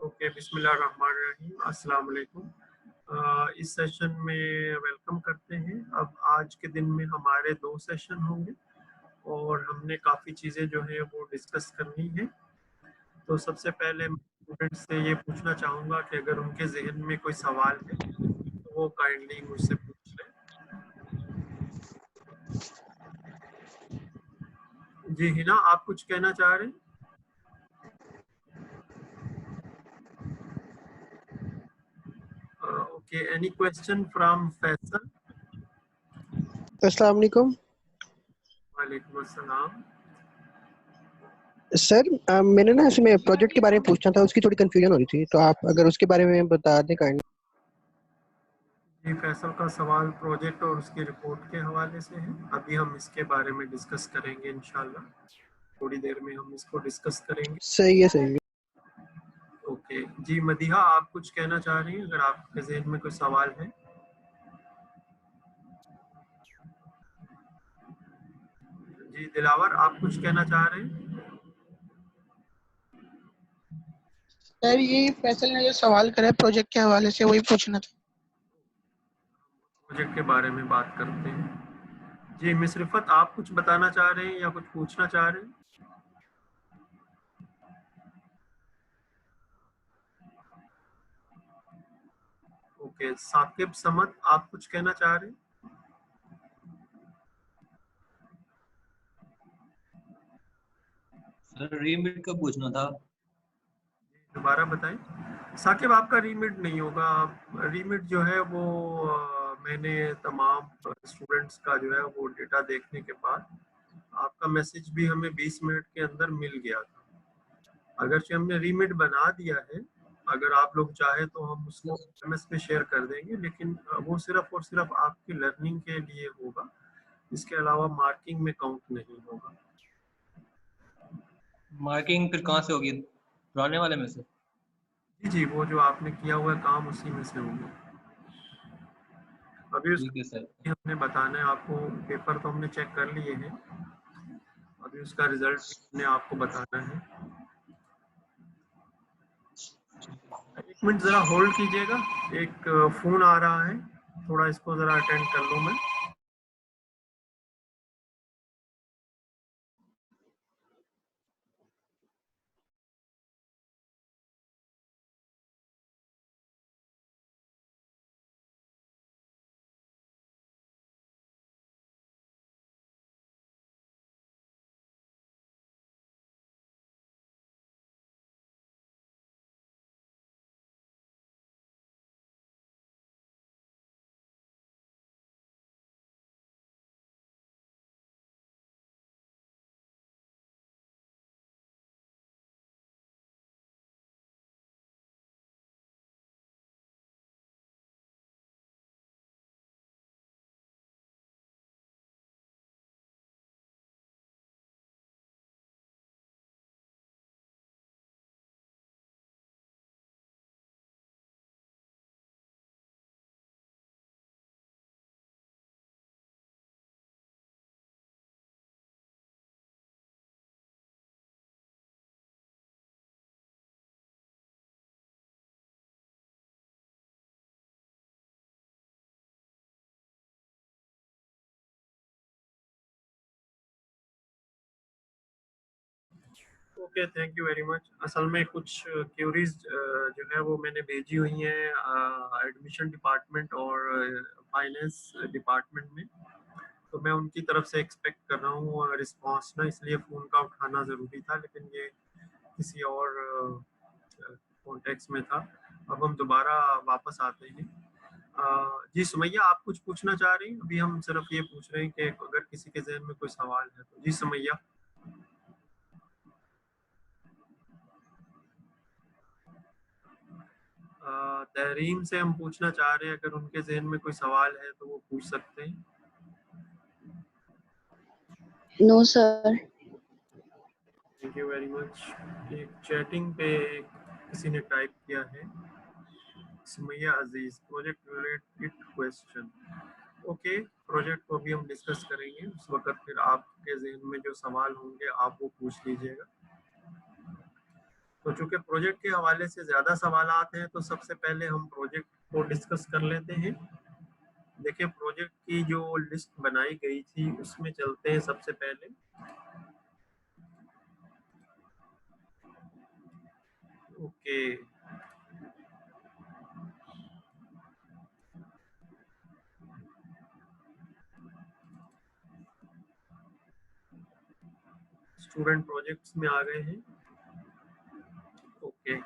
Okay, बिस्मिल्लाहिर्रहमानिर्रहीम, अस्सलाम वालेकुम। इस सेशन में वेलकम करते हैं। अब आज के दिन में हमारे 2 सेशन होंगे और हमने काफ़ी चीज़ें जो है वो डिस्कस करनी है। तो सबसे पहले मैं स्टूडेंट्स से ये पूछना चाहूँगा कि अगर उनके ज़हन में कोई सवाल है तो वो काइंडली मुझसे पूछ लें। जी हिना, आप कुछ कहना चाह रहे हैं? Okay, any question from Faisal? अस्सलाम वालेकुम वालेकुम अस्सलाम। सर। मैंने ना इसमें प्रोजेक्ट के बारे में पूछना था, उसकी थोड़ी कंफ्यूजन हो रही थी, तो आप अगर उसके बारे में बता दें काइंड। जी, फैसल का सवाल प्रोजेक्ट और उसकी रिपोर्ट के हवाले से है। अभी हम इसके बारे में डिस्कस करेंगे इंशाल्लाह। थोड़ी देर में हम इसको डिस्कस करेंगे। सही है, सही है। ओके जी, मदीहा आप कुछ कहना चाह रही हैं अगर आपके ज़हन में कोई सवाल है? जी दिलावर, आप कुछ कहना चाह रहे हैं? सर ये फैसल ने जो सवाल करा है प्रोजेक्ट के हवाले से, वही पूछना था। प्रोजेक्ट के बारे में बात करते हैं। जी मिस रिफत, आप कुछ बताना चाह रहे हैं या कुछ पूछना चाह रहे हैं? ओके, साकिब समद, आप कुछ कहना चाह रहे हैं? सर रीमिट का पूछना था। दोबारा बताएं। साकिब, आपका रीमिट नहीं होगा। रीमिट जो है वो मैंने तमाम स्टूडेंट्स का जो है वो डेटा देखने के बाद आपका मैसेज भी हमें 20 मिनट के अंदर मिल गया था। अगर हमने रीमिट बना दिया है, अगर आप लोग चाहे तो हम उसको एमएस पे शेयर कर देंगे, लेकिन वो सिर्फ और सिर्फ आपकी लर्निंग के लिए होगा। इसके अलावा मार्किंग में काउंट नहीं होगा। मार्किंग फिर कहाँ से होगी, पुराने वाले में से? जी जी, वो जो आपने किया हुआ काम उसी में से होगा। अभी ठीक है सर। हमने बताना है आपको। पेपर तो हमने चेक कर लिए हैं, अभी उसका रिजल्ट भी हमने आपको बताना है। 1 मिनट जरा होल्ड कीजिएगा, एक फोन आ रहा है, थोड़ा इसको जरा अटेंड कर लूँ मैं। Okay, thank you very much. असल में कुछ क्यूरीज जो है वो मैंने भेजी हुई हैं एडमिशन डिपार्टमेंट और फाइनेंस डिपार्टमेंट में, तो मैं उनकी तरफ से एक्सपेक्ट कर रहा हूँ रिस्पांस ना, इसलिए फ़ोन का उठाना ज़रूरी था, लेकिन ये किसी और कॉन्टेक्स्ट में था। अब हम दोबारा वापस आते हैं। जी सुमैया, आप कुछ पूछना चाह रही हैं? अभी हम सिर्फ ये पूछ रहे हैं कि अगर किसी के जहन में कोई सवाल है तो। जी सुमैया। तहरीम से हम पूछना चाह रहे हैं, अगर उनके जहन में कोई सवाल है तो वो पूछ सकते हैं। No sir. Thank you very much. एक चैटिंग पे किसी ने टाइप किया है, Sumaiya Aziz, project related question. Okay, project को भी हम डिस्कस करेंगे उस वक्त, फिर आपके जहन में जो सवाल होंगे आप वो पूछ लीजिएगा। तो चूंकि प्रोजेक्ट के हवाले से ज़्यादा सवालात हैं तो सबसे पहले हम प्रोजेक्ट को डिस्कस कर लेते हैं। देखिए प्रोजेक्ट की जो लिस्ट बनाई गई थी उसमें चलते हैं सबसे पहले। ओके, स्टूडेंट प्रोजेक्ट्स में आ गए हैं। ओके,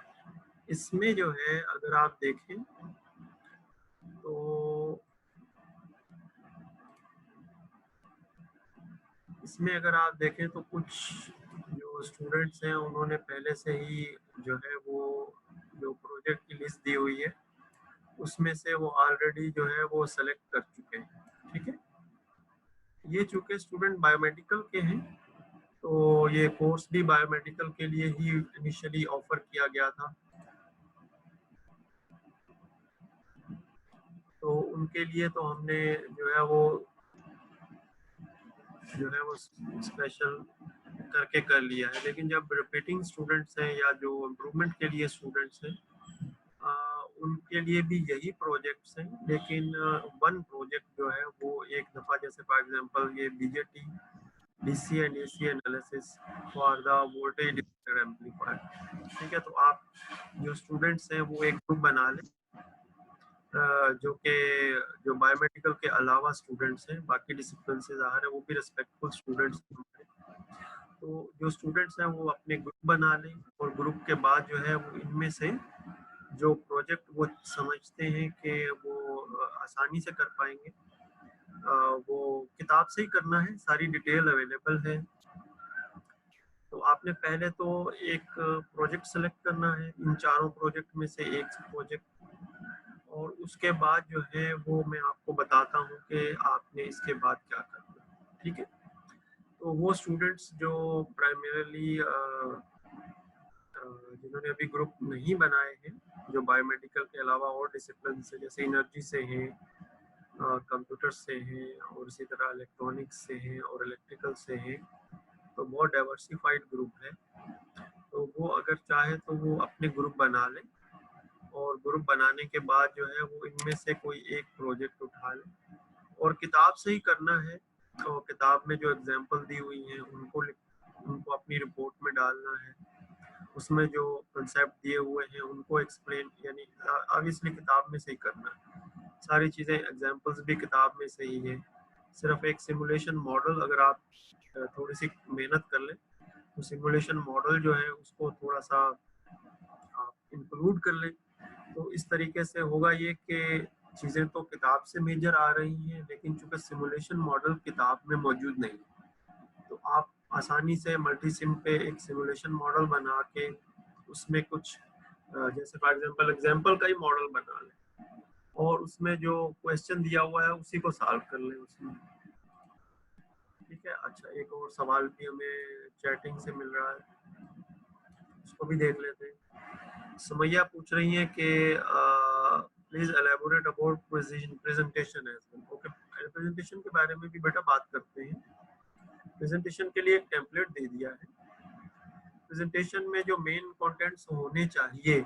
इसमें जो है अगर आप देखें तो इसमें अगर आप देखें तो कुछ जो स्टूडेंट्स हैं उन्होंने पहले से ही जो है वो जो प्रोजेक्ट की लिस्ट दी हुई है उसमें से वो ऑलरेडी जो है वो सेलेक्ट कर चुके हैं। ठीक है, ये चूंकि स्टूडेंट बायोमेडिकल के हैं तो ये कोर्स भी बायोमेडिकल के लिए ही इनिशियली ऑफर किया गया था, तो उनके लिए तो हमने जो है वो स्पेशल करके कर लिया है। लेकिन जब रिपीटिंग स्टूडेंट्स हैं या जो इम्प्रूवमेंट के लिए स्टूडेंट्स हैं उनके लिए भी यही प्रोजेक्ट्स हैं, लेकिन वन प्रोजेक्ट जो है वो एक दफ़ा, जैसे फॉर एग्जांपल ये BJT DC and AC analysis for the voltage divider amplifier. ठीक है, तो आप जो स्टूडेंट्स हैं वो एक ग्रुप बना लें जो बायोमेडिकल के अलावा स्टूडेंट्स हैं, बाकी डिसिप्लिन से ज़ाहिर है वो भी रिस्पेक्टफुल स्टूडेंट्स हैं। तो जो स्टूडेंट्स हैं वो अपने ग्रुप बना लें और ग्रुप के बाद जो है वो इनमें से जो प्रोजेक्ट वो समझते हैं कि वो आसानी से कर पाएंगे वो किताब से ही करना है, सारी डिटेल अवेलेबल है। तो आपने पहले तो एक प्रोजेक्ट सेलेक्ट करना है, इन चारों प्रोजेक्ट में से एक प्रोजेक्ट, और उसके बाद जो है वो मैं आपको बताता हूँ कि आपने इसके बाद क्या करना है। ठीक है, तो वो स्टूडेंट्स जो प्राइमरीली जिन्होंने अभी ग्रुप नहीं बनाए हैं, जो बायोमेडिकल के अलावा और डिसिप्लिन से जैसे एनर्जी से हैं, कंप्यूटर से हैं और इसी तरह इलेक्ट्रॉनिक्स से हैं और इलेक्ट्रिकल से हैं, तो बहुत डाइवर्सिफाइड ग्रुप है। तो वो अगर चाहे तो वो अपने ग्रुप बना लें और ग्रुप बनाने के बाद जो है वो इनमें से कोई एक प्रोजेक्ट उठा लें और किताब से ही करना है। तो किताब में जो एग्जाम्पल दी हुई हैं उनको अपनी रिपोर्ट में डालना है, उसमें जो कंसेप्ट दिए हुए हैं उनको एक्सप्लेन, यानी ऑब्वियसली किताब में से ही करना है, सारी चीज़ें एग्जाम्पल्स भी किताब में से ही है। सिर्फ एक सिमुलेशन मॉडल अगर आप थोड़ी सी मेहनत कर लें तो सिमुलेशन मॉडल जो है उसको थोड़ा सा आप इंक्लूड कर लें, तो इस तरीके से होगा ये कि चीज़ें तो किताब से मेजर आ रही हैं लेकिन चूंकि सिमुलेशन मॉडल किताब में मौजूद नहीं, तो आप आसानी से मल्टी सिम पे एक सिमुलेशन मॉडल बना के उसमें कुछ जैसे फॉर एग्जांपल का ही मॉडल बना लें और उसमें जो क्वेश्चन दिया हुआ है उसी को सॉल्व कर लें उसमें। ठीक है, अच्छा एक और सवाल भी हमें चैटिंग से मिल रहा है, उसको भी देख लेते हैं। सुमैया पूछ रही हैं कि please elaborate about presentation as well. Okay, presentation के बारे में भी बेटा बात करते हैं। प्रेजेंटेशन के लिए एक टेम्पलेट दे दिया है। प्रेजेंटेशन में जो मेन कंटेंट्स होने चाहिए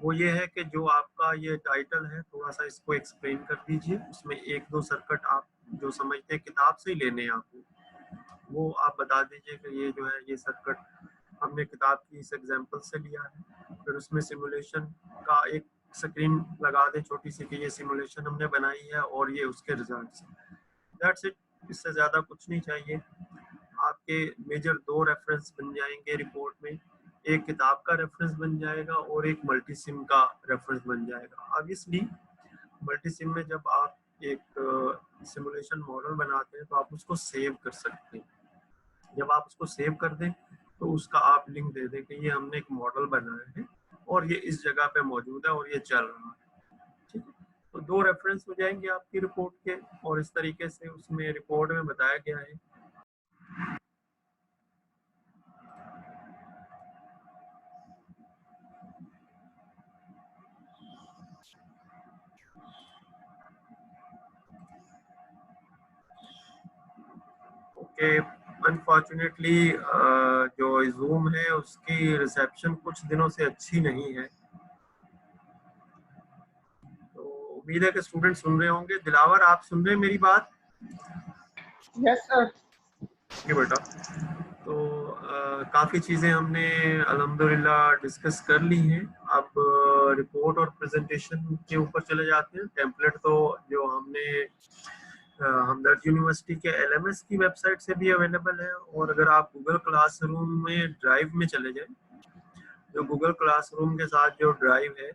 वो ये है कि जो आपका ये टाइटल है थोड़ा सा इसको एक्सप्लेन कर दीजिए, उसमें एक दो सर्किट आप जो समझते हैं किताब से ही लेने हैं आपको वो आप बता दीजिए कि ये जो है ये सर्किट हमने किताब की इस एग्जांपल से लिया है। फिर उसमें सिमुलेशन का एक स्क्रीन लगा दें छोटी सी कि ये सिमुलेशन हमने बनाई है और ये उसके रिजल्ट्स हैं। दैट्स इट, इससे ज़्यादा कुछ नहीं चाहिए। आपके मेजर दो रेफरेंस बन जाएंगे रिपोर्ट में, एक किताब का रेफरेंस बन जाएगा और एक मल्टी सिम का रेफरेंस बन जाएगा। ऑब्वियसली मल्टी सिम में जब आप एक सिमुलेशन मॉडल बनाते हैं तो आप उसको सेव कर सकते हैं। जब आप उसको सेव कर दें तो उसका आप लिंक दे दें कि ये हमने एक मॉडल बनाया है और ये इस जगह पे मौजूद है और ये चल रहा है। ठीक है, तो दो रेफरेंस हो जाएंगे आपकी रिपोर्ट के और इस तरीके से उसमें रिपोर्ट में बताया गया है। ओके, अनफॉर्चुनेटली जो जो जूम है उसकी रिसेप्शन कुछ दिनों से अच्छी नहीं है, तो उम्मीद है कि स्टूडेंट सुन रहे होंगे। दिलावर, आप सुन रहे हैं मेरी बात? Yes sir. जी बेटा, तो काफ़ी चीज़ें हमने अल्हम्दुलिल्लाह डिस्कस कर ली हैं। अब रिपोर्ट और प्रेजेंटेशन के ऊपर चले जाते हैं। टेम्पलेट तो जो हमने हमदर्द यूनिवर्सिटी के एलएमएस की वेबसाइट से भी अवेलेबल है, और अगर आप गूगल क्लासरूम में ड्राइव में चले जाएं, जो गूगल क्लासरूम के साथ जो ड्राइव है,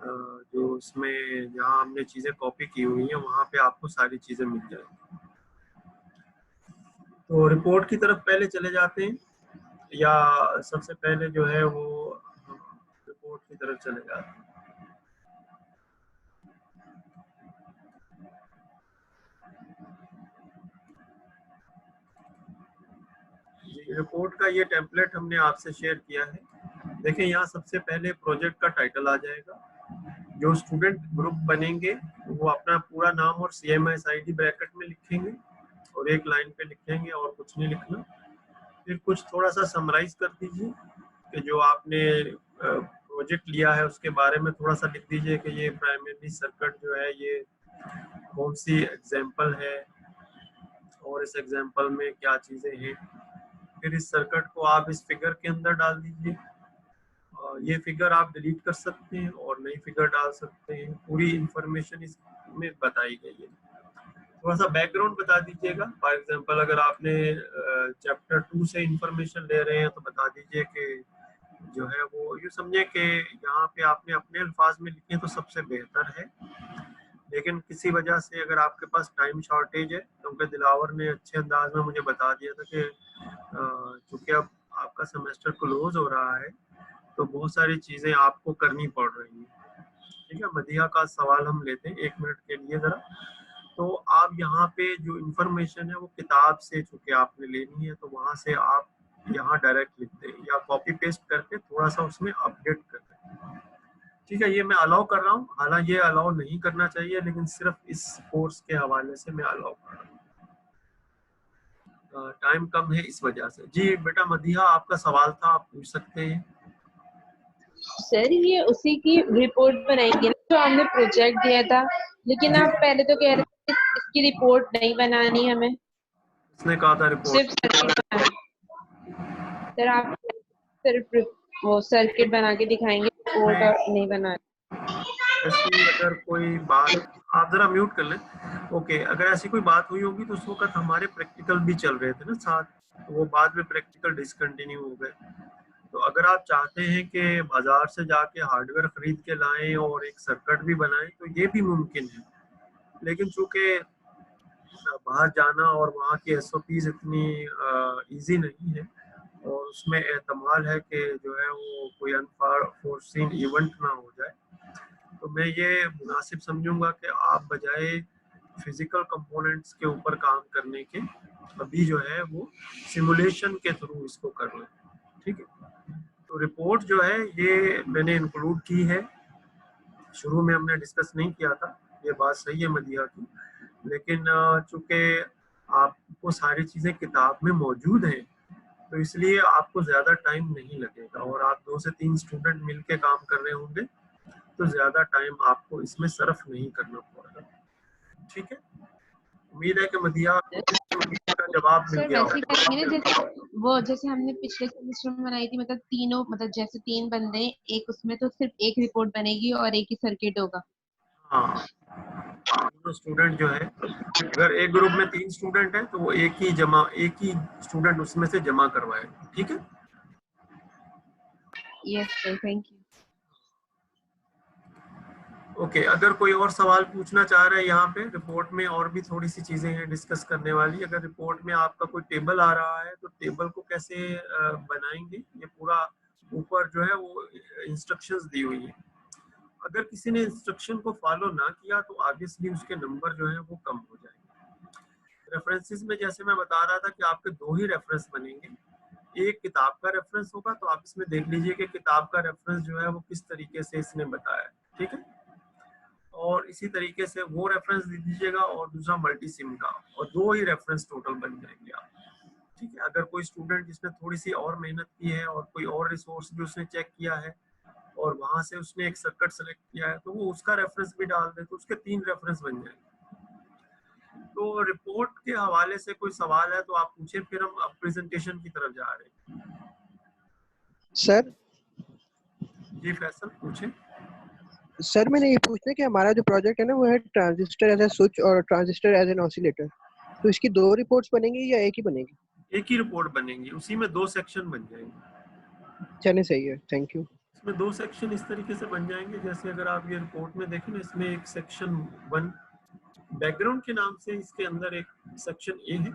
जो उसमें जहाँ हमने चीज़ें कॉपी की हुई हैं, वहाँ पे आपको सारी चीज़ें मिल जाएंगी। तो रिपोर्ट की तरफ पहले चले जाते हैं, या सबसे पहले जो है वो रिपोर्ट की तरफ चले जाते हैं। जी, रिपोर्ट का ये टेम्पलेट हमने आपसे शेयर किया है। देखिए, यहाँ सबसे पहले प्रोजेक्ट का टाइटल आ जाएगा। जो स्टूडेंट ग्रुप बनेंगे वो अपना पूरा नाम और CMS ID ब्रैकेट में लिखेंगे और एक लाइन पे लिखेंगे, और कुछ नहीं लिखना। फिर कुछ थोड़ा सा समराइज कर दीजिए कि जो आपने प्रोजेक्ट लिया है उसके बारे में थोड़ा सा लिख दीजिए कि ये प्राइमरी सर्किट जो है ये कौन सी एग्जाम्पल है और इस एग्जाम्पल में क्या चीज़ें हैं। फिर इस सर्किट को आप इस फिगर के अंदर डाल दीजिए। ये फिगर आप डिलीट कर सकते हैं और नई फिगर डाल सकते हैं। पूरी इंफॉर्मेशन इसमें बताई गई है। थोड़ा सा बैकग्राउंड बता दीजिएगा। फॉर एग्जांपल, अगर आपने चैप्टर 2 से इंफॉर्मेशन ले रहे हैं तो बता दीजिए कि जो है वो यूँ समझे कि यहाँ पे आपने अपने अल्फाज में लिखे तो सबसे बेहतर है, लेकिन किसी वजह से अगर आपके पास टाइम शॉर्टेज है, क्योंकि दिलावर ने अच्छे अंदाज में मुझे बता दिया था कि चूँकि अब आपका सेमेस्टर क्लोज हो रहा है तो बहुत सारी चीज़ें आपको करनी पड़ रही हैं। ठीक है, मदिहा का सवाल हम लेते हैं 1 मिनट के लिए ज़रा। तो आप यहाँ पे जो इंफॉर्मेशन है वो किताब से चूँकि आपने लेनी है, तो वहाँ से आप यहाँ डायरेक्ट लिखते हैं या कॉपी पेस्ट करके थोड़ा सा उसमें अपडेट करते हैं। ठीक है, ये मैं अलाउ कर रहा हूँ, हालांकि ये अलाउ नहीं करना चाहिए, लेकिन सिर्फ इस कोर्स के हवाले से मैं अलाउ कर रहा हूँ। टाइम कम है इस वजह से। जी बेटा मदिहा, आपका सवाल था, आप पूछ सकते हैं। सर ये उसी की रिपोर्ट बनाएंगे ना जो हमने प्रोजेक्ट दिया था, लेकिन आप पहले तो कह रहे थे कि इसकी रिपोर्ट नहीं बनानी हमें, इसने कहा था रिपोर्ट सिर्फ सर्किट बनाना। सर आप सिर्फ वो सर्किट बना के दिखाएंगे, रिपोर्ट और नहीं बनानी। ऐसी अगर कोई बात, आप जरा म्यूट कर लें। ओके, अगर ऐसी कोई बात हुई होगी तो उस वक्त हमारे प्रैक्टिकल भी चल रहे थे ना साथ, तो वो बाद में प्रैक्टिकल डिसकंटिन्यू हो गए। तो अगर आप चाहते हैं कि बाजार से जाके हार्डवेयर खरीद के लाएं और एक सर्किट भी बनाएं तो ये भी मुमकिन है, लेकिन चूंकि बाहर जाना और वहाँ की SOPs इतनी इजी नहीं है और उसमें एहतमाल है कि जो है वो कोई अनफॉर्सीन इवेंट ना हो जाए, तो मैं ये मुनासिब समझूंगा कि आप बजाय फिजिकल कंपोनेंट्स के ऊपर काम करने के अभी जो है वो सिमुलेशन के थ्रू इसको कर लें। ठीक है, तो रिपोर्ट जो है ये मैंने इंक्लूड की है। शुरू में हमने डिस्कस नहीं किया था, ये बात सही है मदिहा की, लेकिन चूंकि आपको सारी चीज़ें किताब में मौजूद हैं तो इसलिए आपको ज़्यादा टाइम नहीं लगेगा, और आप 2 से 3 स्टूडेंट मिलके काम कर रहे होंगे तो ज़्यादा टाइम आपको इसमें सर्फ नहीं करना पड़ेगा। ठीक है, उम्मीद है कि मदिहा का जवाब मिल सर गया वैसे ही होगा। करेंगे ना जैसे हमने पिछले सेमेस्टर में बनाई थी, मतलब तीनों, मतलब जैसे 3 बंदे एक उसमें, तो सिर्फ एक रिपोर्ट बनेगी और एक ही सर्किट होगा। हाँ, तीनों स्टूडेंट जो है, अगर एक ग्रुप में 3 स्टूडेंट है तो वो एक ही स्टूडेंट उसमें से जमा करवाए। ठीक है, yes sir, thank you. Okay, अगर कोई और सवाल पूछना चाह रहा है यहाँ पे, रिपोर्ट में और भी थोड़ी सी चीजें हैं डिस्कस करने वाली। अगर रिपोर्ट में आपका कोई टेबल आ रहा है तो टेबल को कैसे बनाएंगे, ये पूरा ऊपर जो है वो इंस्ट्रक्शंस दी हुई है। अगर किसी ने इंस्ट्रक्शन को फॉलो ना किया तो ऑब्वियसली उसके नंबर जो है वो कम हो जाएंगे। रेफरेंसेस में जैसे मैं बता रहा था कि आपके 2 ही रेफरेंस बनेंगे, एक किताब का रेफरेंस होगा, तो आप इसमें देख लीजिए कि किताब का रेफरेंस जो है वो किस तरीके से इसने बताया। ठीक है, और इसी तरीके से वो रेफरेंस दे दीजिएगा, और दूसरा मल्टी सिम का, और 2 ही रेफरेंस टोटल बन जाएंगे आप। ठीक है, अगर कोई स्टूडेंट जिसने थोड़ी सी और मेहनत की है और कोई और रिसोर्स भी उसने चेक किया है और वहां से उसने एक सर्किट सेलेक्ट किया है तो वो उसका रेफरेंस भी डाल दे तो उसके 3 रेफरेंस बन जाएंगे। तो रिपोर्ट के हवाले से कोई सवाल है तो आप पूछे, फिर हम अब प्रेजेंटेशन की तरफ जा रहे हैं। सर जी फैसल पूछे। सर मैंने ये पूछना है कि हमारा जो प्रोजेक्ट है ना वो है ट्रांजिस्टर एज ए स्विच और ट्रांजिस्टर एज एन ऑसिलेटर, तो इसकी 2 रिपोर्ट्स बनेंगी या एक ही बनेगी? एक ही रिपोर्ट बनेगी, उसी में 2 सेक्शन बन जाएंगे। चलिए सही है, थैंक यू। इसमें 2 सेक्शन इस तरीके से बन जाएंगे, जैसे अगर आप ये रिपोर्ट में देखें ना, इसमें एक सेक्शन 1 बैकग्राउंड के नाम से इसके अंदर एक सेक्शन ए है,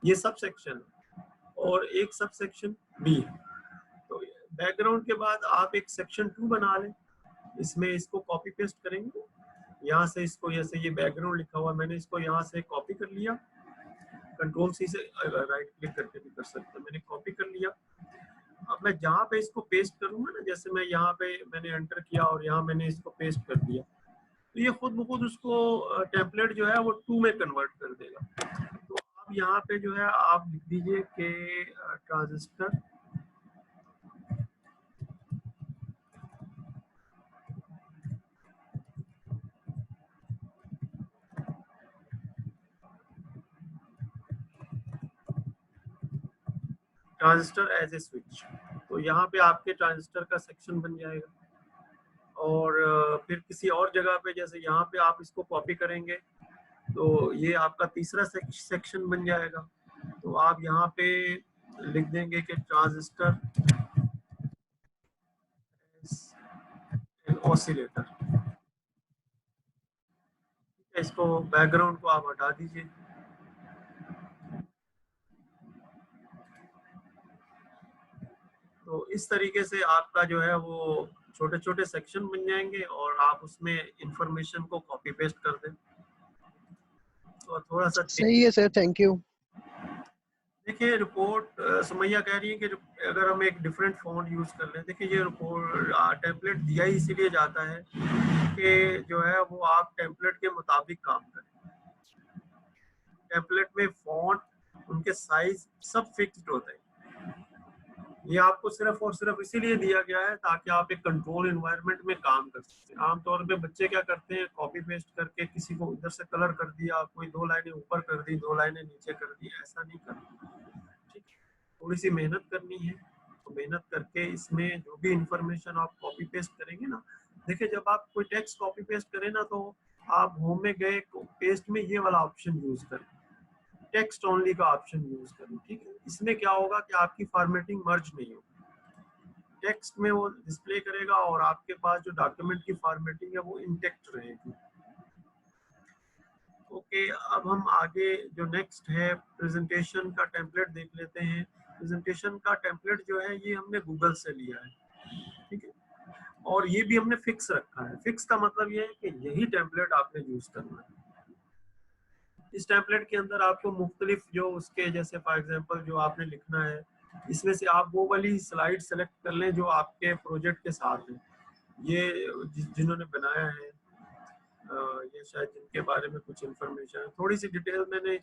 ये सब सेक्शन है, और एक सब सेक्शन बी है। तो बैकग्राउंड के बाद आप एक सेक्शन 2 बना लें, इसमें इसको कॉपी पेस्ट करेंगे, यहाँ से इसको, जैसे ये बैकग्राउंड लिखा हुआ मैंने इसको यहाँ से कॉपी कर लिया, कंट्रोल सी से राइट क्लिक करके भी कर सकते हैं, मैंने कॉपी कर लिया। अब मैं जहाँ पे इसको पेस्ट करूंगा ना, जैसे मैं यहाँ पे मैंने एंटर किया और यहाँ मैंने इसको पेस्ट कर दिया, तो ये खुद ब खुद उसको टेम्पलेट जो है वो 2 में कन्वर्ट कर देगा। तो अब यहाँ पे जो है आप लिख दीजिए कि transistor transistor as a switch, तो यहाँ पे आपके ट्रांजिस्टर का सेक्शन बन जाएगा। और फिर किसी और जगह पे, जैसे यहाँ पे आप इसको कॉपी करेंगे तो ये आपका तीसरा सेक्शन बन जाएगा। तो आप यहाँ पे लिख देंगे कि ट्रांजिस्टर ऑसिलेटर। इसको बैकग्राउंड को आप हटा दीजिए। तो इस तरीके से आपका जो है वो छोटे छोटे सेक्शन बन जाएंगे और आप उसमें इंफॉर्मेशन को कॉपी पेस्ट कर दें। तो थोड़ा सा सही है सर, थैंक यू। देखिए रिपोर्ट सुमैया कह रही है कि अगर हम एक डिफरेंट फॉन्ट यूज कर लें, देखिए ये रिपोर्ट टेम्पलेट दिया ही इसीलिए जाता है कि जो है वो आप टेम्पलेट के मुताबिक काम करें। टेम्पलेट में फॉन्ट, उनके साइज सब फिक्स्ड होते हैं। ये आपको सिर्फ और सिर्फ इसीलिए दिया गया है ताकि आप एक कंट्रोल एनवायरनमेंट में काम कर सकें। आमतौर पे बच्चे क्या करते हैं, कॉपी पेस्ट करके किसी को इधर से कलर कर दिया, कोई 2 लाइनें ऊपर कर दी, 2 लाइनें नीचे कर दी, ऐसा नहीं करना। ठीक है, थोड़ी सी मेहनत करनी है, तो मेहनत करके इसमें जो भी इंफॉर्मेशन आप कॉपी पेस्ट करेंगे ना, देखिए जब आप कोई टेक्स्ट कॉपी पेस्ट करें ना, तो आप होम में गए पेस्ट में ये वाला ऑप्शन यूज करें, टेक्स्ट ओनली का ऑप्शन यूज करें। ठीक है, इसमें क्या होगा कि आपकी फॉर्मेटिंग मर्ज नहीं होगी, टेक्स्ट में वो डिस्प्ले करेगा और आपके पास जो डॉक्यूमेंट की फॉर्मेटिंग है वो इंटेक्ट रहेगी। ओके, अब हम आगे जो नेक्स्ट है प्रेजेंटेशन का टेम्पलेट देख लेते हैं। प्रेजेंटेशन का टेम्पलेट जो है ये हमने गूगल से लिया है, ठीक है, और ये भी हमने फिक्स रखा है। फिक्स का मतलब ये है कि यही टेम्पलेट आपने यूज करना है। इस टेम्पलेट के अंदर आपको मुख्तलिफ जो उसके, जैसे फॉर एग्जांपल जो आपने लिखना है, इसमें से आप वो वाली स्लाइड सेलेक्ट कर लें जो आपके प्रोजेक्ट के साथ है। ये जिन्होंने बनाया है ये शायद जिनके बारे में कुछ इंफॉर्मेशन है, थोड़ी सी डिटेल मैंने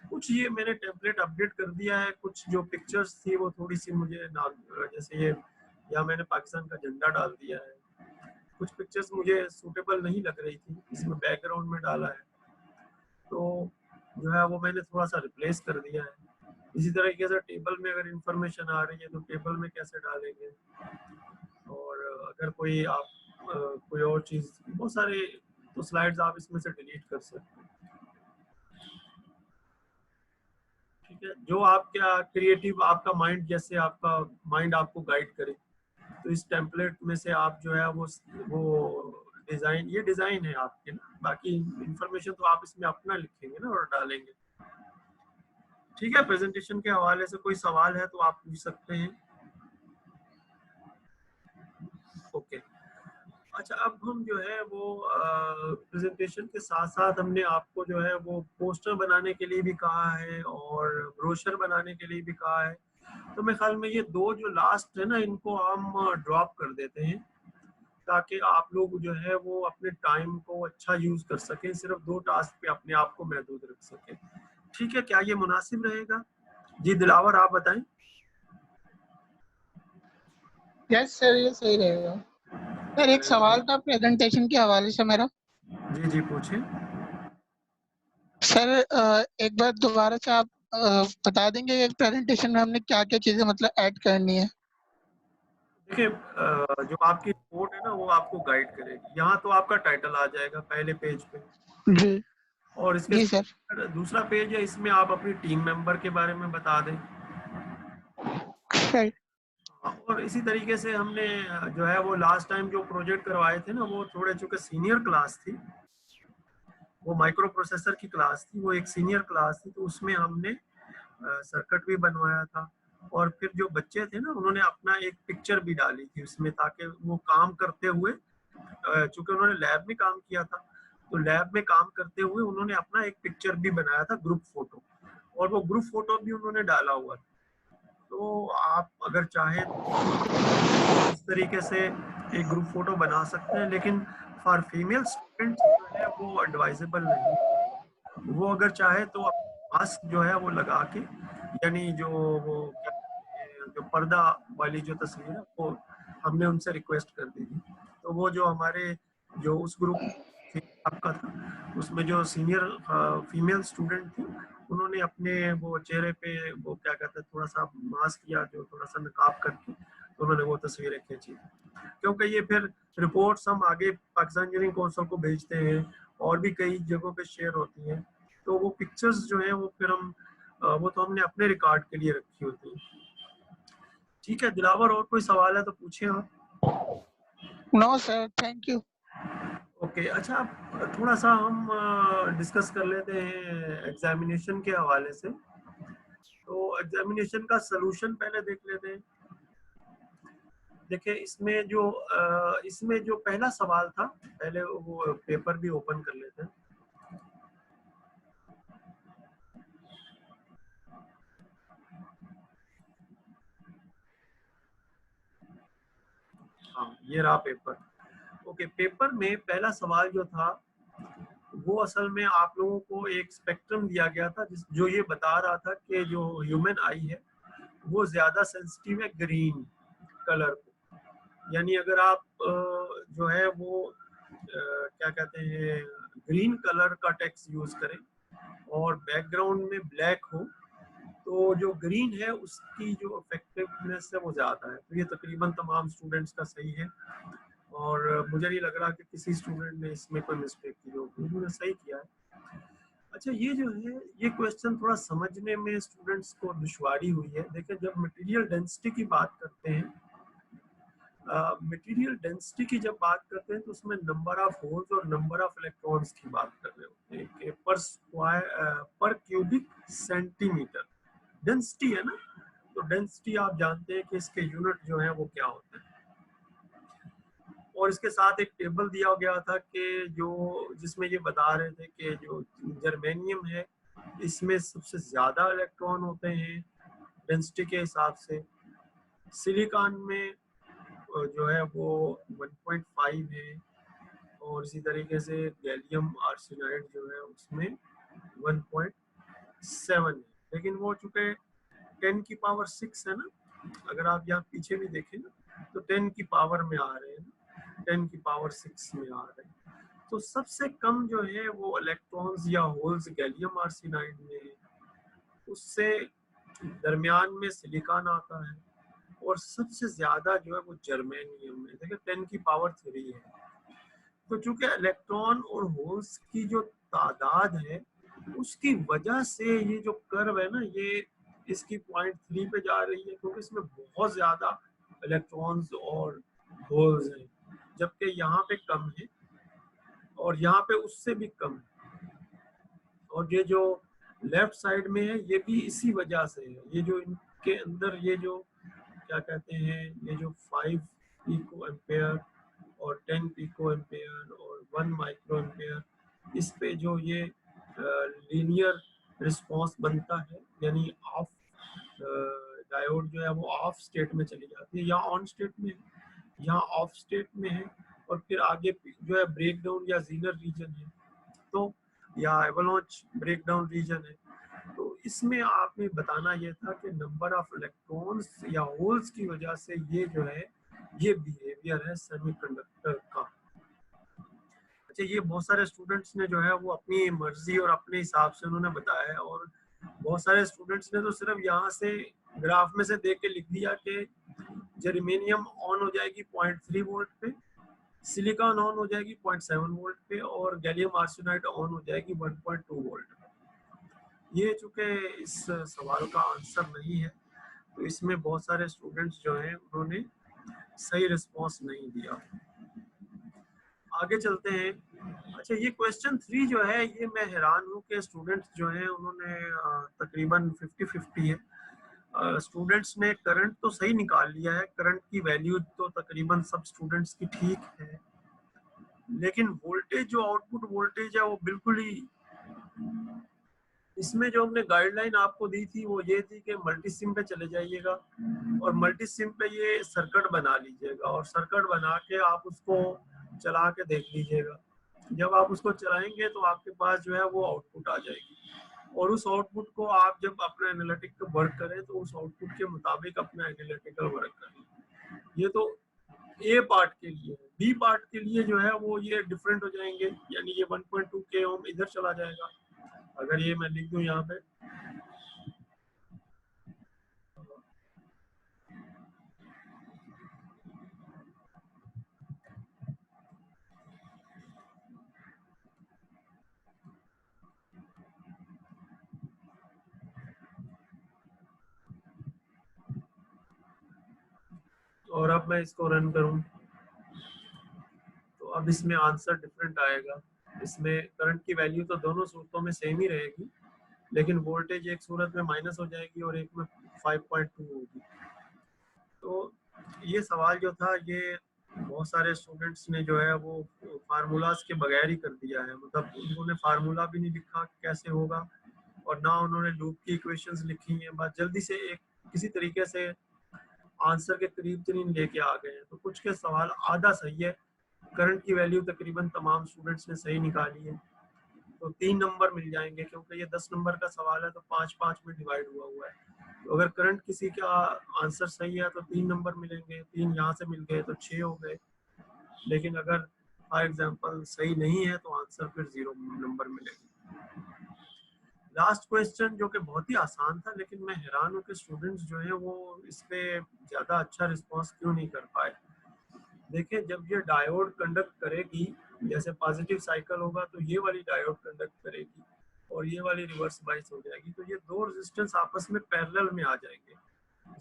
कुछ ये मैंने टेम्पलेट अपडेट कर दिया है। कुछ जो पिक्चर्स थी वो थोड़ी सी मुझे जैसे ये यहाँ मैंने पाकिस्तान का झंडा डाल दिया है, कुछ पिक्चर्स मुझे सूटेबल नहीं लग रही थी, इसमें बैकग्राउंड में डाला है, तो जो है वो मैंने थोड़ा सा रिप्लेस कर दिया है। इसी तरीके से टेबल में अगर इंफॉर्मेशन आ रही है तो टेबल में कैसे डालेंगे, और अगर कोई आप कोई और चीज़, बहुत सारे तो स्लाइड्स आप इसमें से डिलीट कर सकते हैं। ठीक है, जो आपका क्रिएटिव आपका माइंड, जैसे आपका माइंड आपको गाइड करे, तो इस टेम्पलेट में से आप जो है वो डिज़ाइन, ये डिज़ाइन है आपके ना, बाकी इंफॉर्मेशन तो आप इसमें अपना लिखेंगे ना और डालेंगे। ठीक है, प्रेजेंटेशन के हवाले से कोई सवाल है तो आप पूछ सकते हैं। ओके, अच्छा, अब हम जो है वो प्रेजेंटेशन के साथ साथ हमने आपको जो है वो पोस्टर बनाने के लिए भी कहा है और ब्रोशर बनाने के लिए भी कहा है। तो मेरे ख्याल में ये 2 जो लास्ट है ना, इनको हम ड्रॉप कर देते हैं ताकि आप लोग जो है वो अपने टाइम को अच्छा यूज कर सकें, सिर्फ 2 टास्क पे अपने आप को महदूद रख सकें। ठीक है, क्या ये मुनासिब रहेगा? जी दिलावर आप बताएं। यस सर, ये सही रहेगा। सर एक सवाल था प्रेजेंटेशन के हवाले से मेरा। जी जी पूछिए। सर एक बार दोबारा से आप बता देंगे कि प्रेजेंटेशन में हमने क्या क्या चीज़ें मतलब ऐड करनी है। देखिए जो आपकी रिपोर्ट है ना वो आपको गाइड करेगी। यहाँ तो आपका टाइटल आ जाएगा पहले पेज पे, जी और इसके जी सर। दूसरा पेज है, इसमें आप अपनी टीम मेंबर के बारे में बता दें। सर और इसी तरीके से हमने जो है वो लास्ट टाइम जो प्रोजेक्ट करवाए थे ना, वो थोड़े चूंकि सीनियर क्लास थी, वो माइक्रो प्रोसेसर की क्लास थी, वो एक सीनियर क्लास थी, तो उसमें हमने सर्किट भी बनवाया था। और फिर जो बच्चे थे ना, उन्होंने अपना एक पिक्चर भी डाली थी उसमें, ताकि वो काम करते हुए, चूंकि उन्होंने लैब में काम किया था, तो लैब में काम करते हुए उन्होंने अपना एक पिक्चर भी बनाया था, ग्रुप फोटो, और वो ग्रुप फोटो भी उन्होंने डाला हुआ था। तो आप अगर चाहें तो इस तरीके से एक ग्रुप फोटो बना सकते हैं, लेकिन फॉर फीमेल स्टूडेंट्स जो है वो एडवाइजेबल नहीं। वो अगर चाहे तो मास्क जो है वो लगा के, यानी जो वो क्या कहते हैं, जो पर्दा वाली जो तस्वीर है वो हमने उनसे रिक्वेस्ट कर दी थी। तो वो जो हमारे जो उस ग्रुप आपका था, उसमें जो सीनियर फीमेल स्टूडेंट थी, उन्होंने अपने वो चेहरे पे वो क्या कहते हैं थोड़ा सा मास्क या जो थोड़ा सा नकाब करके, तो उन्होंने वो तस्वीरें खींची थी। क्योंकि ये फिर रिपोर्ट्स हम आगे पाकिस्तान इंजीनियरिंग काउंसिल को भेजते हैं, और भी कई जगहों पे शेयर होती हैं, तो वो पिक्चर्स जो है वो फिर हम वो तो हमने अपने रिकॉर्ड के लिए रखी होती है। ठीक है दिलावर, और कोई सवाल है तो पूछिए आप। No sir, thank you. Okay अच्छा, थोड़ा सा हम डिस्कस कर लेते हैं एग्जामिनेशन के हवाले से। तो एग्जामिनेशन का सलूशन पहले देख लेते हैं। देखिए इसमें जो पहला सवाल था, पहले वो पेपर भी ओपन कर लेते हैं। हाँ ये रहा पेपर। ओके, पेपर में पहला सवाल जो था वो असल में आप लोगों को एक स्पेक्ट्रम दिया गया था, जो ये बता रहा था कि जो ह्यूमन आई है वो ज्यादा सेंसिटिव है ग्रीन कलर को। यानी अगर आप जो है वो क्या कहते हैं ग्रीन कलर का टेक्स्ट यूज करें और बैकग्राउंड में ब्लैक हो, तो जो ग्रीन है उसकी जो इफेक्टिवनेस है वो ज़्यादा है। तो ये तकरीबन तमाम स्टूडेंट्स का सही है, और मुझे नहीं लग रहा कि किसी स्टूडेंट ने इसमें कोई मिस्टेक की होगी, उन्होंने सही किया है। अच्छा ये जो है ये क्वेश्चन थोड़ा समझने में स्टूडेंट्स को दुश्वारी हुई है। देखिए जब मटेरियल डेंसिटी की बात करते हैं, मटेरियल डेंसिटी की जब बात करते हैं तो उसमें नंबर ऑफ होल्स और नंबर ऑफ इलेक्ट्रॉन्स की बात कर रहे होते हैं कि पर स्क्वायर पर क्यूबिक सेंटीमीटर डेंसिटी है ना। तो डेंसिटी आप जानते हैं कि इसके यूनिट जो है वो क्या होते हैं। और इसके साथ एक टेबल दिया गया था कि जो जिसमें ये बता रहे थे कि जो जर्मेनियम है इसमें सबसे ज़्यादा इलेक्ट्रॉन होते हैं डेंसिटी के हिसाब से। सिलिकॉन में जो है वो 1.5 है, और इसी तरीके से गैलियम आर्सेनाइड जो है उसमें 1.7 है। लेकिन वो चूंकि 10 की पावर 6 है ना, अगर आप यहाँ पीछे भी देखें ना तो 10 की पावर में आ रहे हैं, 10 की पावर 6 में आ रहे हैं। तो सबसे कम जो है वो इलेक्ट्रॉन्स या होल्स गैलियम आर्सेनाइड में है, उससे दरमियान में सिलिकॉन आता है, और सबसे ज्यादा जो है वो जर्मेनियम में। देखिए 10 की पावर 3 है। तो चूंकि इलेक्ट्रॉन और होल्स की जो तादाद है उसकी वजह से ये जो कर्व है ना ये इसकी 0.3 पे जा रही है, क्योंकि इसमें बहुत ज्यादा इलेक्ट्रॉन्स और होल्स हैं, जबकि यहाँ पे कम है और यहाँ पे उससे भी कम है। और ये जो लेफ्ट साइड में है ये भी इसी वजह से है। ये जो इनके अंदर ये जो क्या कहते हैं ये जो 5 पिको एम्पेयर और 10 पिको एम्पेयर और 1 माइक्रो एम्पेयर, इस पे जो ये लीनियर रिस्पांस बनता है, यानी ऑफ डायोड जो है वो ऑफ स्टेट में चली जाती है, यहाँ ऑन स्टेट में है, यहाँ ऑफ स्टेट में है, और फिर आगे जो है ब्रेक डाउन या जीनर रीजन है, तो या एवलांच ब्रेक डाउन रीजन है। तो इसमें आपने बताना ये था कि नंबर ऑफ इलेक्ट्रॉन्स या होल्स की वजह से ये जो है ये बिहेवियर है सेमीकंडक्टर का। अच्छा, ये बहुत सारे स्टूडेंट्स ने जो है वो अपनी मर्जी और अपने हिसाब से उन्होंने बताया है, और बहुत सारे स्टूडेंट्स ने तो सिर्फ यहाँ से ग्राफ में से देख के लिख दिया कि जर्मेनियम ऑन हो जाएगी 0.3 वोल्ट पे, सिलिकॉन ऑन हो जाएगी 0.7 वोल्ट पे, और गैलियम आर्सेनाइड ऑन हो जाएगी 1.2 वोल्ट पे। ये चूंकि इस सवाल का आंसर नहीं है, तो इसमें बहुत सारे स्टूडेंट्स जो हैं उन्होंने सही रिस्पॉन्स नहीं दिया। आगे चलते हैं। अच्छा, ये क्वेश्चन 3 जो है ये मैं हैरान हूँ कि स्टूडेंट्स जो हैं उन्होंने तकरीबन 50-50 है। स्टूडेंट्स ने करंट तो सही निकाल लिया है, करंट की वैल्यू तो तकरीबन सब स्टूडेंट्स की ठीक है, लेकिन वोल्टेज जो आउटपुट वोल्टेज है वो बिल्कुल ही, इसमें जो हमने गाइडलाइन आपको दी थी वो ये थी कि मल्टी सिम पे चले जाइएगा और मल्टी सिम पे ये सर्किट बना लीजिएगा और सर्किट बना के आप उसको चला के देख लीजिएगा। जब आप उसको चलाएंगे तो आपके पास जो है वो आउटपुट आ जाएगी, और उस आउटपुट को आप जब अपना एनालिटिक वर्क करें तो उस आउटपुट के मुताबिक अपना एनालिटिकल वर्क करें। ये तो ए पार्ट के लिए है। बी पार्ट के लिए जो है वो ये डिफरेंट हो जाएंगे, यानी ये 1.2 के ओम इधर चला जाएगा। अगर ये मैं लिख दूं यहाँ पे, और अब मैं इसको रन करूं तो अब इसमें आंसर डिफरेंट आएगा। इसमें करंट की वैल्यू तो दोनों सूरतों में सेम ही रहेगी, लेकिन वोल्टेज एक सूरत में माइनस हो जाएगी और एक में 5.2 होगी। तो ये सवाल जो था ये बहुत सारे स्टूडेंट्स ने जो है वो फार्मूलाज के बगैर ही कर दिया है, मतलब उन्होंने फार्मूला भी नहीं लिखा कैसे होगा, और ना उन्होंने लूप की इक्वेशंस लिखी हैं, बस जल्दी से एक किसी तरीके से आंसर के करीब तरीन लेके आ गए हैं। तो कुछ के सवाल आधा सही है, करंट की वैल्यू तकरीबन तमाम स्टूडेंट्स ने सही निकाली है, तो 3 नंबर मिल जाएंगे, क्योंकि ये 10 नंबर का सवाल है तो 5-5 में डिवाइड हुआ है। तो अगर करंट किसी का आंसर सही है तो 3 नंबर मिलेंगे, 3 यहाँ से मिल गए तो 6 हो गए, लेकिन अगर फॉर एग्जांपल सही नहीं है तो आंसर फिर 0 नंबर मिलेगा। लास्ट क्वेश्चन जो कि बहुत ही आसान था, लेकिन मैं हैरान हूँ कि स्टूडेंट्स जो है वो इस पे ज़्यादा अच्छा रिस्पॉन्स क्यों नहीं कर पाए। देखिए, जब ये डायोड कंडक्ट करेगी, जैसे पॉजिटिव साइकिल होगा तो ये वाली डायोड कंडक्ट करेगी और ये वाली रिवर्स बाइस हो जाएगी, तो ये दो रेजिस्टेंस आपस में पैरेलल में आ जाएंगे,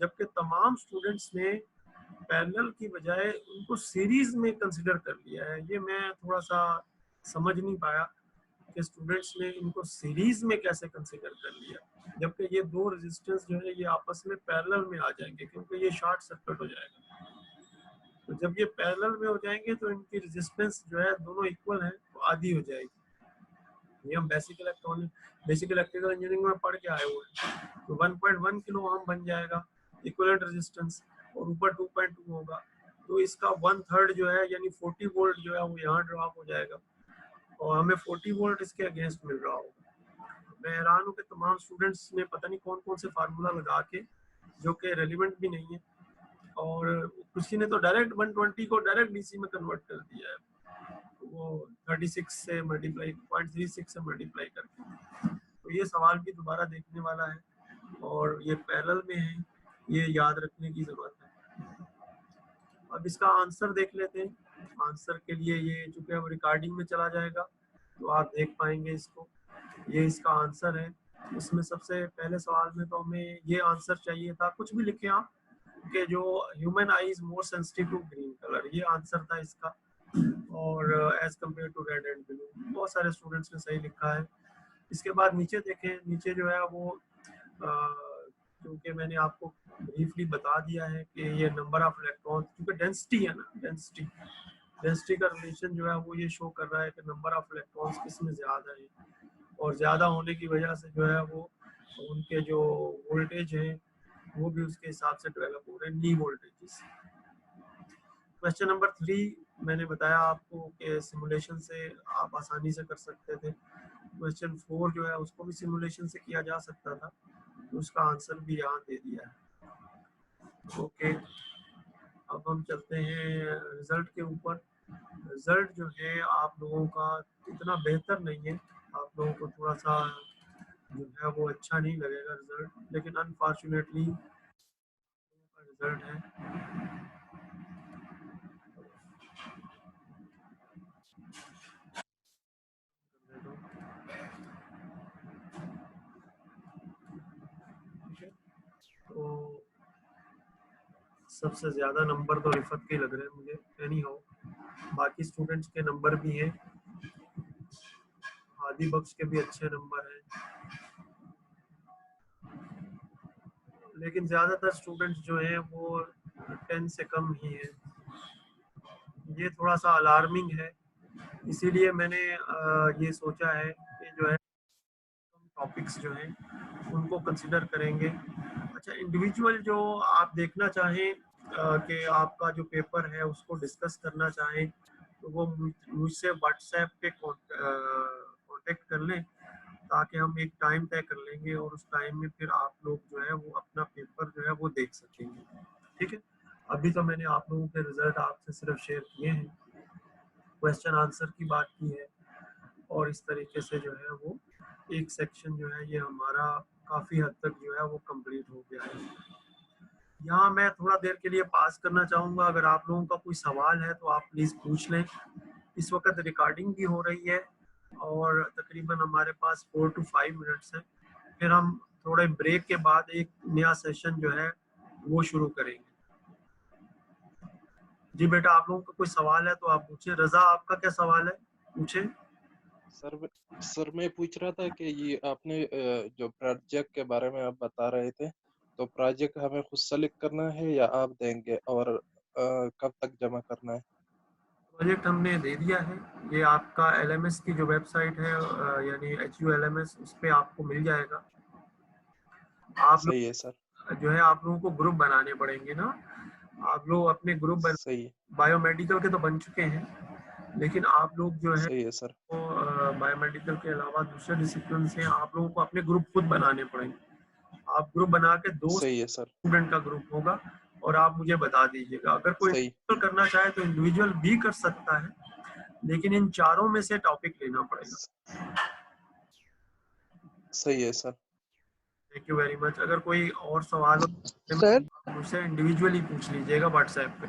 जबकि तमाम स्टूडेंट्स ने पैरेलल की बजाय उनको सीरीज में कंसिडर कर लिया है। ये मैं थोड़ा सा समझ नहीं पाया कि स्टूडेंट्स ने इनको सीरीज में कैसे कंसिडर कर लिया, जबकि ये दो रेजिस्टेंस जो है ये आपस में पैरेलल में आ जाएंगे, क्योंकि ये शॉर्ट सर्किट हो जाएगा। तो जब ये पैरेलल में हो जाएंगे तो इनकी रेजिस्टेंस जो है दोनों इक्वल है, तो आधी हो जाएगी। ये हम बेसिक इलेक्ट्रिकल इंजीनियरिंग में पढ़ के आए हुए हैं। तो 1.1 किलो ओम बन जाएगा इक्विवेलेंट रेजिस्टेंस, और ऊपर 2.2 होगा, तो इसका 1/3 जो है यानी 40 वोल्ट जो है वो यहाँ ड्रॉप हो जाएगा, और हमें 40 वोल्ट इसके अगेंस्ट मिल रहा होगा। मैं हैरान हूँ कि तमाम स्टूडेंट्स ने पता नहीं कौन कौन से फार्मूला लगा के, जो कि रेलिवेंट भी नहीं है, और किसी ने तो डायरेक्ट 120 को डायरेक्ट डीसी में कन्वर्ट कर दिया है, वो 36 से मल्टीप्लाई 0.36 से मल्टीप्लाई करके। तो ये सवाल भी दोबारा देखने वाला है, और ये पैरेलल में है, ये याद रखने की जरूरत है। अब इसका आंसर देख लेते हैं। आंसर के लिए ये चूंकि अब रिकॉर्डिंग में चला जाएगा तो आप देख पाएंगे इसको। ये इसका आंसर है। इसमें सबसे पहले सवाल में तो हमें ये आंसर चाहिए था, कुछ भी लिखे आप, कि जो human eye is more sensitive to green colour, ये आंसर था इसका, और as compare to red and blue. बहुत सारे स्टूडेंट्स ने सही लिखा है। इसके बाद नीचे देखें, नीचे जो है वो क्योंकि मैंने आपको ब्रीफली बता दिया है कि ये नंबर ऑफ इलेक्ट्रॉन, क्योंकि डेंसिटी है ना, डेंसिटी का रिलेशन जो है वो ये शो कर रहा है कि नंबर ऑफ इलेक्ट्रॉन्स किसमें ज़्यादा है, और ज़्यादा होने की वजह से जो है वो उनके जो वोल्टेज हैं वो भी उसके हिसाब से डेवलप हो रहे हैं, नी वोल्टेजेस। क्वेश्चन नंबर 3 मैंने बताया आपको कि सिमुलेशन से आप आसानी से कर सकते थे। क्वेश्चन 4 जो है उसको भी सिमुलेशन से किया जा सकता था, तो उसका आंसर भी यहाँ दे दिया है। ओके, अब हम चलते हैं रिजल्ट के ऊपर। रिजल्ट जो है आप लोगों का इतना बेहतर नहीं है, आप लोगों को थोड़ा सा जो है वो अच्छा नहीं लगेगा रिजल्ट, लेकिन अनफॉर्चुनेटली रिजल्ट है। तो सबसे ज़्यादा नंबर तो रिफत के लग रहे हैं मुझे, एनी हाउ बाकी स्टूडेंट्स के नंबर भी हैं, आदि बख्श के भी अच्छे नंबर हैं, लेकिन ज़्यादातर स्टूडेंट्स जो हैं वो 10 से कम ही हैं। ये थोड़ा सा अलार्मिंग है, इसीलिए मैंने ये सोचा है कि जो है टॉपिक्स जो हैं उनको कंसिडर करेंगे। अच्छा, इंडिविजुअल जो आप देखना चाहें कि आपका जो पेपर है उसको डिस्कस करना चाहें, तो वो मुझसे व्हाट्सएप पे कांटेक्ट कर लें, ताकि हम एक टाइम तय कर लेंगे और उस टाइम में फिर आप लोग जो है वो अपना पेपर जो है वो देख सकेंगे। ठीक है, अभी तो मैंने आप लोगों के रिजल्ट आपसे सिर्फ शेयर किए हैं, क्वेश्चन आंसर की बात की है, और इस तरीके से जो है वो एक सेक्शन जो है ये हमारा काफ़ी हद तक जो है वो कंप्लीट हो गया है। यहाँ मैं थोड़ा देर के लिए पास करना चाहूँगा, अगर आप लोगों का कोई सवाल है तो आप प्लीज़ पूछ लें। इस वक्त रिकॉर्डिंग भी हो रही है और तकरीबन हमारे पास 4 to 5 मिनट्स हैं, फिर हम थोड़े ब्रेक के बाद एक नया सेशन जो है वो शुरू करेंगे। जी बेटा, आप लोगों का कोई सवाल है तो आप पूछे। रजा, आपका क्या सवाल है, पूछे। सर मैं पूछ रहा था कि ये आपने जो प्रोजेक्ट के बारे में आप बता रहे थे, तो प्रोजेक्ट हमें खुद सेलेक्ट करना है या आप देंगे, और कब तक जमा करना है? प्रोजेक्ट हमने दे दिया है, ये आपका LMS की जो वेबसाइट है यानी HULMS, उस पर आपको मिल जाएगा। आप सही है सर। लोग जो है आप लोगों को ग्रुप बनाने पड़ेंगे ना, आप लोग अपने ग्रुप सही है। बायोमेडिकल के तो बन चुके हैं, लेकिन आप लोग जो है सही है सर। वो बायोमेडिकल के अलावा दूसरे डिसिप्लिन से आप लोगों को अपने ग्रुप खुद बनाने पड़ेंगे। आप ग्रुप बना के 2 सही है सर। स्टूडेंट का ग्रुप होगा और आप मुझे बता दीजिएगा। अगर कोई सही। इंडिविजुअल करना चाहे तो इंडिविजुअल भी कर सकता है, लेकिन इन चारों में से टॉपिक लेना पड़ेगा। सही है sir. Thank you very much. अगर कोई और सवाल हो सर मुझसे इंडिविजुअली पूछ लीजिएगा व्हाट्सएप पे।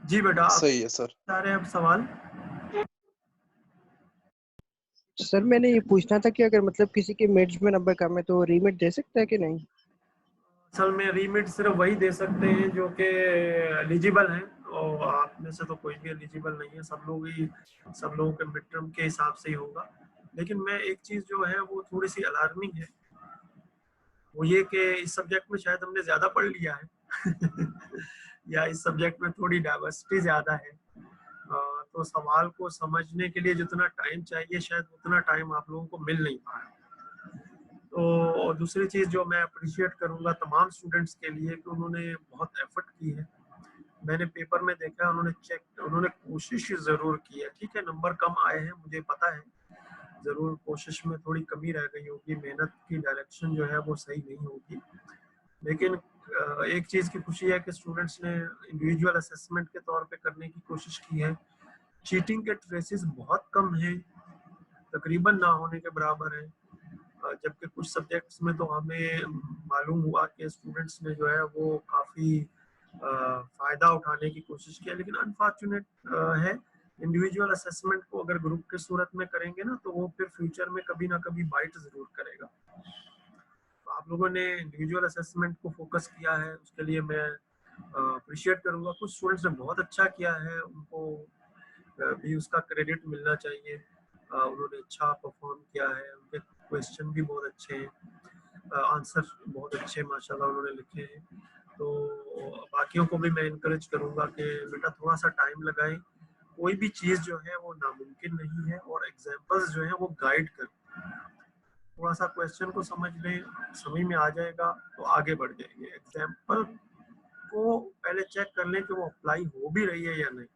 जी बेटा, आप सही है सर। सारे अब सवाल। सर मैंने ये पूछना था कि अगर मतलब किसी के मिड्स में नंबर कम है तो रीमिट दे सकता है कि नहीं? असल में रीमिट सिर्फ वही दे सकते हैं जो कि एलिजिबल हैं, और आप में से तो कोई भी एलिजिबल नहीं है, सब लोगों के मिड टर्म के हिसाब से ही होगा। लेकिन मैं एक चीज़ जो है वो थोड़ी सी अलार्मिंग है, वो ये कि इस सब्जेक्ट में शायद हमने ज़्यादा पढ़ लिया है या इस सब्जेक्ट में थोड़ी डाइवर्सिटी ज़्यादा है, तो सवाल को समझने के लिए जितना टाइम चाहिए शायद उतना टाइम आप लोगों को मिल नहीं पा रहा। तो और दूसरी चीज़ जो मैं अप्रिशिएट करूँगा तमाम स्टूडेंट्स के लिए कि उन्होंने बहुत एफर्ट की है। मैंने पेपर में देखा है, उन्होंने कोशिश ज़रूर की है। ठीक है, नंबर कम आए हैं, मुझे पता है, ज़रूर कोशिश में थोड़ी कमी रह गई होगी, मेहनत की डायरेक्शन जो है वो सही नहीं होगी। लेकिन एक चीज़ की खुशी है कि स्टूडेंट्स ने इंडिविजुअल असेसमेंट के तौर पे करने की कोशिश की है। चीटिंग के ट्रेसेस बहुत कम हैं, तकरीबन ना होने के बराबर है, जबकि कुछ सब्जेक्ट्स में तो हमें मालूम हुआ कि स्टूडेंट्स ने जो है वो काफ़ी फ़ायदा उठाने की कोशिश किया। लेकिन अनफॉर्चुनेट है, इंडिविजुअल असेसमेंट को अगर ग्रुप के सूरत में करेंगे ना तो वो फिर फ्यूचर में कभी ना कभी बाइट ज़रूर करेगा। तो आप लोगों ने इंडिविजुअल असेसमेंट को फोकस किया है, उसके लिए मैं अप्रिशिएट करूँगा। कुछ स्टूडेंट्स ने बहुत अच्छा किया है, उनको भी उसका क्रेडिट मिलना चाहिए। उन्होंने अच्छा परफॉर्म किया है, उनके क्वेश्चन भी बहुत अच्छे हैं, आंसर बहुत अच्छे माशाल्लाह उन्होंने लिखे हैं। तो बाकियों को भी मैं इनकरेज करूँगा कि बेटा थोड़ा सा टाइम लगाएं, कोई भी चीज़ जो है वो नामुमकिन नहीं है, और एग्जाम्पल्स जो है वो गाइड कर, थोड़ा सा क्वेश्चन को समझ लें, समझ में आ जाएगा तो आगे बढ़ जाएंगे। एग्जाम्पल को पहले चेक कर लें कि वो अप्लाई हो भी रही है या नहीं।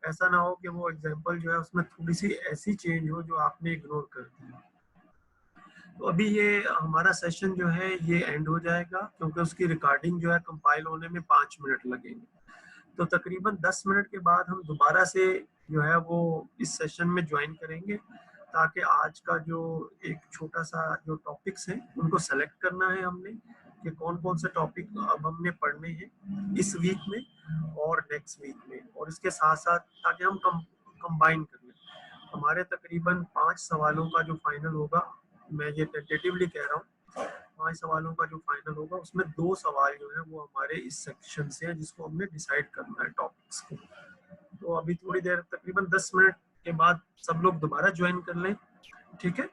ऐसा ना हो कि वो एग्जाम्पल जो है उसमें थोड़ी सी ऐसी चेंज हो जो आपने इग्नोर कर दी। तो अभी ये हमारा सेशन जो है ये एंड हो जाएगा, क्योंकि उसकी रिकॉर्डिंग जो है कंपाइल होने में 5 मिनट लगेंगे। तो तकरीबन 10 मिनट के बाद हम दोबारा से जो है वो इस सेशन में ज्वाइन करेंगे, ताकि आज का जो एक छोटा सा जो टॉपिक्स हैं उनको सेलेक्ट करना है हमने कि कौन कौन से टॉपिक अब हमने पढ़ने हैं इस वीक में और नेक्स्ट वीक में, और इसके साथ साथ ताकि हम कंबाइन कर लें। हमारे तकरीबन 5 सवालों का जो फाइनल होगा, मैं ये टेंटेटिवली कह रहा हूँ, 5 सवालों का जो फाइनल होगा उसमें 2 सवाल जो है वो हमारे इस सेक्शन से है जिसको हमने डिसाइड करना है टॉपिक्स को। तो अभी थोड़ी देर तकरीबन 10 मिनट के बाद सब लोग दोबारा ज्वाइन कर लें, ठीक है।